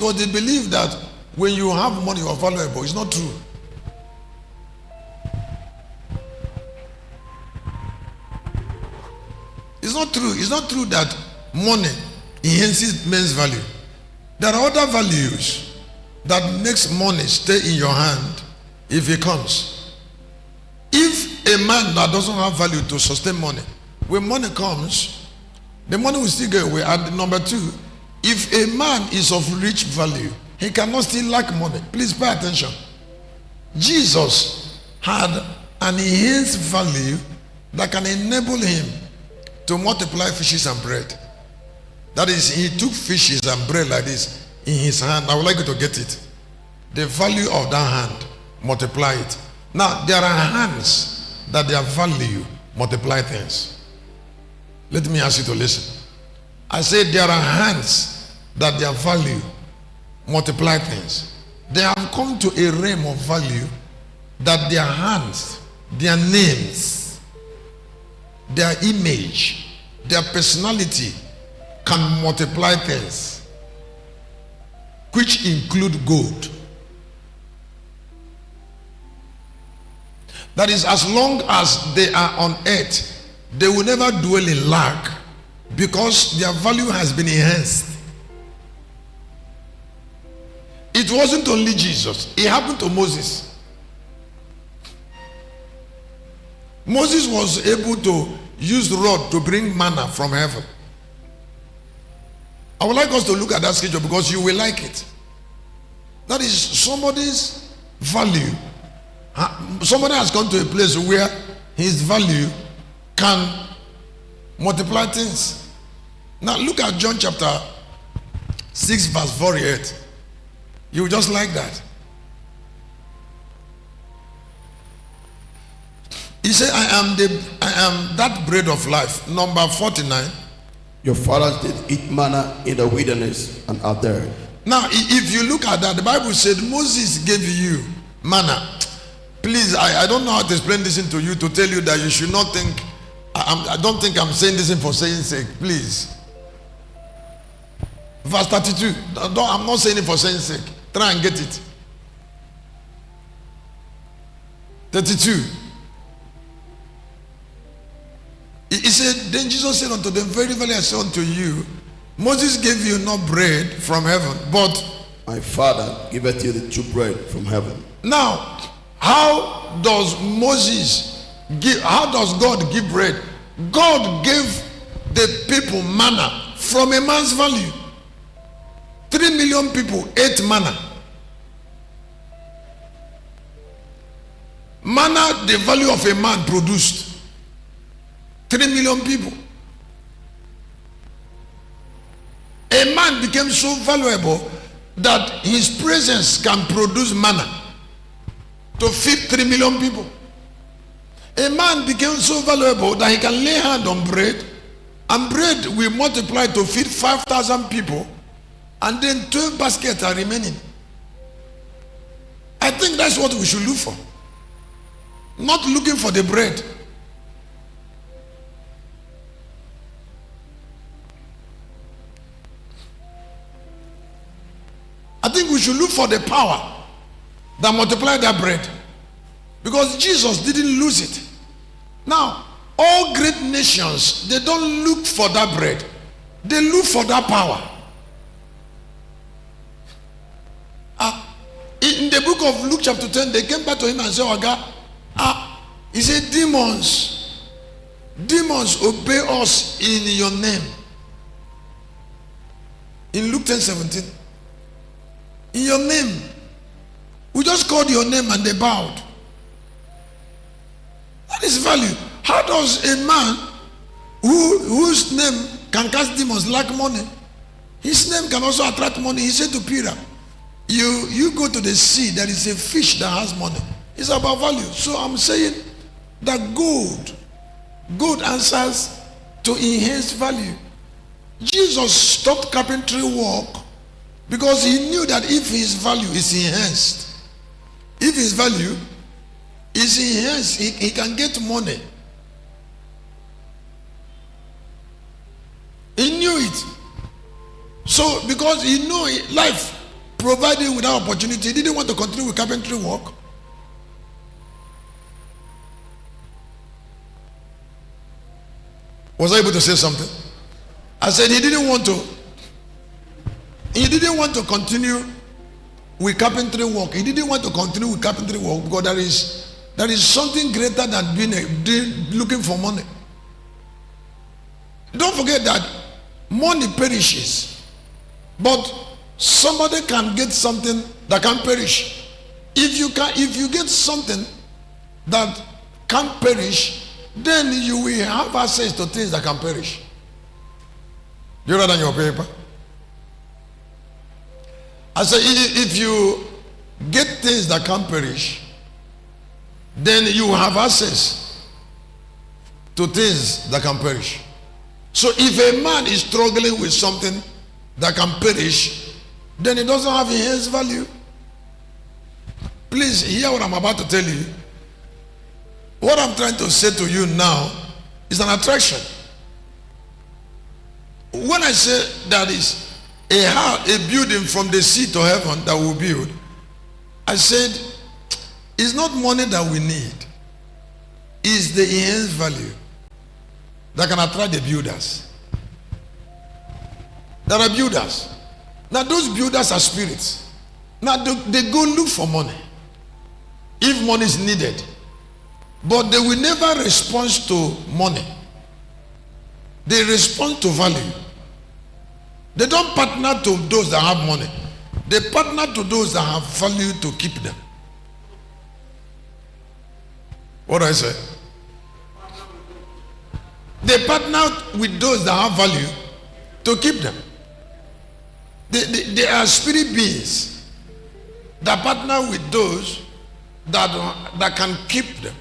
Because they believe that when you have money, you are valuable. It's not true. It's not true. It's not true that money enhances men's value. There are other values that makes money stay in your hand if it comes. If a man that doesn't have value to sustain money, when money comes, the money will still go away. And number two, if a man is of rich value, he cannot still lack money. Please pay attention. Jesus had an enhanced value that can enable him to multiply fishes and bread. That is, he took fishes and bread like this in his hand. I would like you to get it. The value of that hand, multiply it. Now, there are hands that their value multiply things. Let me ask you to listen. I said there are hands that their value multiply things. They have come to a realm of value that their hands, their names, their image, their personality can multiply things, which include gold. That is, as long as they are on earth, they will never dwell in lack because their value has been enhanced. It wasn't only Jesus, it happened to Moses. Moses was able to use the rod to bring manna from heaven. I would like us to look at that scripture because you will like it. That is somebody's value. Somebody has come to a place where his value can multiply things. Now look at John chapter 6 verse 48. You will just like that. He said, I am that bread of life. Number 49. Your fathers did eat manna in the wilderness and are there. Now, if you look at that, the Bible said Moses gave you manna. Please, I don't know how to explain this to you to tell you that you should not think, I don't think I'm saying this for saying sake. Please. Verse 32. I'm not saying it for saying sake. Try and get it. 32. He said, then Jesus said unto them, very verily I say unto you, Moses gave you not bread from heaven, but my Father giveth you the true bread from heaven. Now, how does God give bread? God gave the people manna from a man's value. 3 million people ate manna. Manna, the value of a man produced. 3 million people. A man became so valuable that his presence can produce manna to feed 3 million people. A man became so valuable that he can lay hand on bread, and bread will multiply to feed 5,000 people, and then 12 baskets are remaining. I think that's what we should look for. Not looking for the bread. I think we should look for the power that multiplied that bread, because Jesus didn't lose it. Now, all great nations, they don't look for that bread, they look for that power. In the book of Luke chapter 10, they came back to him and said, Oga, he said, demons obey us in your name. In Luke 10:17. In your name. We just called your name and they bowed. That is value. How does a man whose name can cast demons lack money? His name can also attract money. He said to Peter, you go to the sea, there is a fish that has money. It's about value. So I'm saying that gold answers to enhance value. Jesus stopped carpentry work because he knew that if his value is enhanced, if his value is enhanced, he can get money. He knew it. So because he knew life provided him with that opportunity, he didn't want to continue with carpentry work. Was I able to say something? I said he didn't want to. He didn't want to continue with carpentry work. He didn't want to continue with carpentry work because there is something greater than looking for money. Don't forget that money perishes, but somebody can get something that can perish. If you get something that can perish, then you will have access to things that can perish. Do you write on your paper? I say if you get things that can perish, then you have access to things that can perish. So if a man is struggling with something that can perish, then it doesn't have enhanced value. Please hear what I'm about to tell you. What I'm trying to say to you now is an attraction. When I say that is a house, a building from the sea to heaven that we build, I said it's not money that we need. It's the enhanced value that can attract the builders. There are builders. Now those builders are spirits. Now they go look for money if money is needed. But they will never respond to money. They respond to value. They don't partner to those that have money. They partner to those that have value to keep them. What do I say? They partner with those that have value to keep them. They are spirit beings that partner with those that can keep them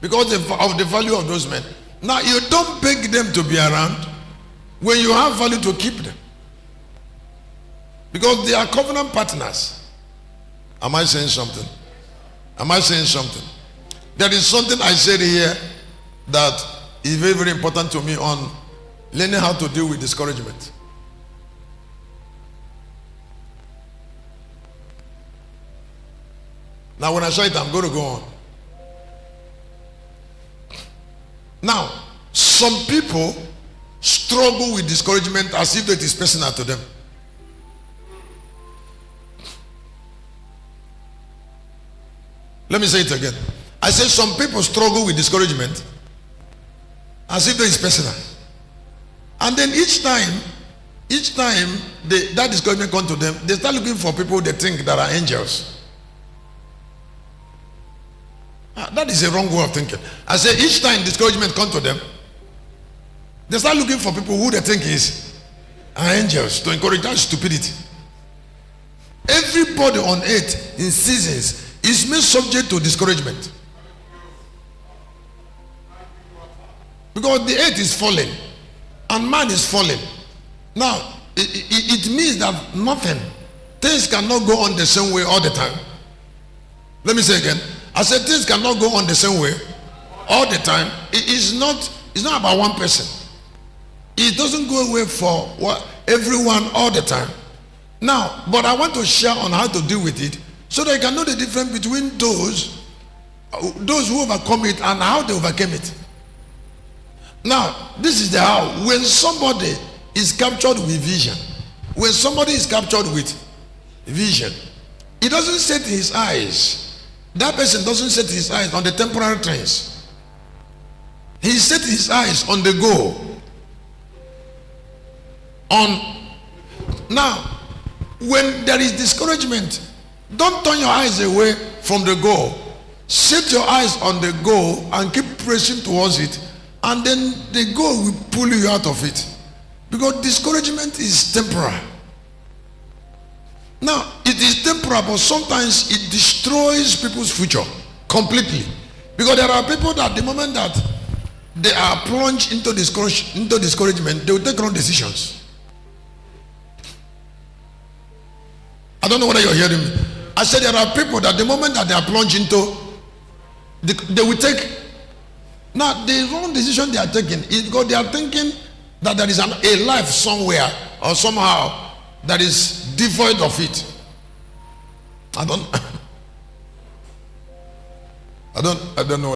because of the value of those men. Now you don't beg them to be around when you have value to keep them, because they are covenant partners. Am I saying something? Am I saying something? There is something I said here that is very, very important to me on learning how to deal with discouragement. Now when I say it, I'm going to go on. Now, some people struggle with discouragement as if it is personal to them. Let me say it again. I said some people struggle with discouragement as if it is personal. And then each time that discouragement comes to them, they start looking for people they think that are angels. That is a wrong way of thinking. I say each time discouragement comes to them, they start looking for people who they think are angels to encourage that stupidity. Everybody on earth in seasons is made subject to discouragement, because the earth is falling and man is falling. Now it means that things cannot go on the same way all the time. Let me say again. I said things cannot go on the same way all the time. It's not about one person. It doesn't go away for everyone all the time. Now, but I want to share on how to deal with it so that you can know the difference between those who overcome it and how they overcame it. Now, this is the how. When somebody is captured with vision, when somebody is captured with vision, he doesn't set his eyes. That person doesn't set his eyes on the temporary things. He set his eyes on the goal. Now, when there is discouragement, don't turn your eyes away from the goal. Set your eyes on the goal and keep pressing towards it, and then the goal will pull you out of it, because discouragement is temporary. Now, it is temporal, but sometimes it destroys people's future completely. Because there are people that the moment that they are plunged into discouragement, they will take wrong decisions. I don't know whether you're hearing me. I said there are people that the moment that they are plunged into, they will take. Now, the wrong decision they are taking is because they are thinking that there is a life somewhere or somehow that is devoid of it. I don't know